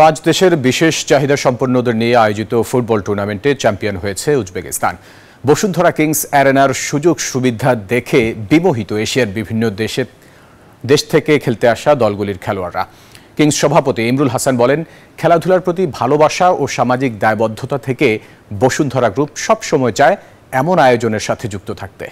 পাঁচ দেশের বিশেষ চাহিদা সম্পন্নদের নিয়ে আয়োজিত ফুটবল টুর্নামেন্টে চ্যাম্পিয়ন হয়েছে উজবেকিস্তান। বসুন্ধরা কিংস অ্যারেনার সুযোগ সুবিধা দেখে বিমোহিত এশিয়ার বিভিন্ন দেশ থেকে খেলতে আসা দলগুলির খেলোয়াড়রা। কিংস সভাপতি ইমরুল হাসান বলেন, খেলাধুলার প্রতি ভালোবাসা ও সামাজিক দায়বদ্ধতা থেকে বসুন্ধরা গ্রুপ সবসময় চায় এমন আয়োজনের সাথে যুক্ত থাকতে।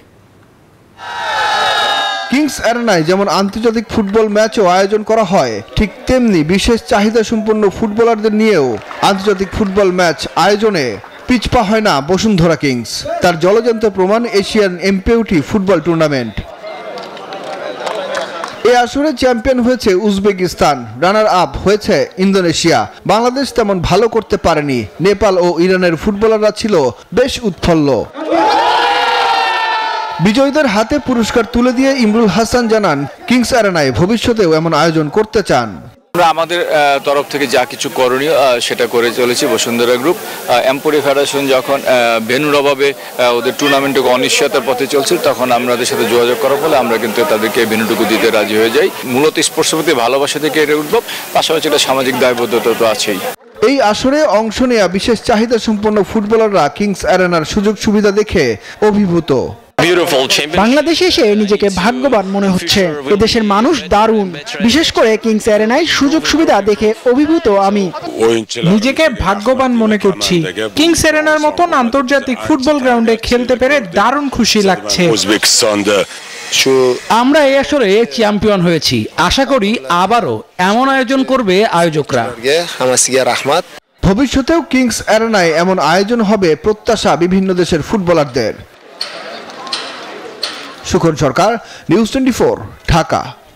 কিংস অ্যারেনায় যেমন আন্তর্জাতিক ফুটবল ম্যাচও আয়োজন করা হয়, ঠিক তেমনি বিশেষ চাহিদা সম্পন্ন ফুটবলারদের নিয়েও আন্তর্জাতিক ফুটবল ম্যাচ আয়োজনে পিছপা হয় না বসুন্ধরা কিংস। তার জলজ্যান্ত প্রমাণ এশিয়ান এমপিওটি ফুটবল টুর্নামেন্ট। এই আসরে চ্যাম্পিয়ন হয়েছে উজবেকিস্তান, রানার আপ হয়েছে ইন্দোনেশিয়া। বাংলাদেশ তেমন ভালো করতে পারেনি। নেপাল ও ইরানের ফুটবলাররা ছিল বেশ উৎফুল্ল। বিজয়ীদের হাতে পুরস্কার তুলে দিয়ে ইমরুল হাসান জানান, কিংস অ্যারেনায় ভবিষ্যতেও এমন আয়োজন করতে চান। আমরা আমাদের তরফ থেকে যা কিছু করণীয় সেটা করে চলেছি। বসুন্ধরা গ্রুপ এমপোরি ফেডারেশন যখন ভেন্যুর অভাবে ওদের টুর্নামেন্টটুকু অনিশ্চয়তার পথে চলছে, তখন আমাদের সাথে যোগাযোগ করার ফলে আমরা কিন্তু তাদেরকে ভেন্যুটুকু দিতে রাজি হয়ে যাই। মূলত স্পোর্টসের প্রতি ভালোবাসা থেকে এটা উদ্ভব, পাশাপাশি এটা সামাজিক দায়বদ্ধতা তো আছেই। এই আসরে অংশ নেওয়া বিশেষ চাহিদা সম্পন্ন ফুটবলাররা কিংস অ্যারেনার সুযোগ সুবিধা দেখে অভিভূত। বাংলাদেশে এসে নিজেকে ভাগ্যবান মনে হচ্ছে। এদেশের মানুষ দারুণ, বিশেষ করে কিংস অ্যারেনায় সুযোগ সুবিধা দেখে অভিভূত আমি। নিজেকে ভাগ্যবান মনে করছি। কিংস অ্যারেনার মতন আন্তর্জাতিক ফুটবল গ্রাউন্ডে খেলতে পেরে দারুণ খুশি লাগছে। আমরা এই আসরে চ্যাম্পিয়ন হয়েছি, আশা করি আবারও এমন আয়োজন করবে আয়োজকরা। ভবিষ্যতেও কিংস অ্যারেনায় এমন আয়োজন হবে প্রত্যাশা বিভিন্ন দেশের ফুটবলারদের। সুখন সরকার, নিউজ 24, ঢাকা।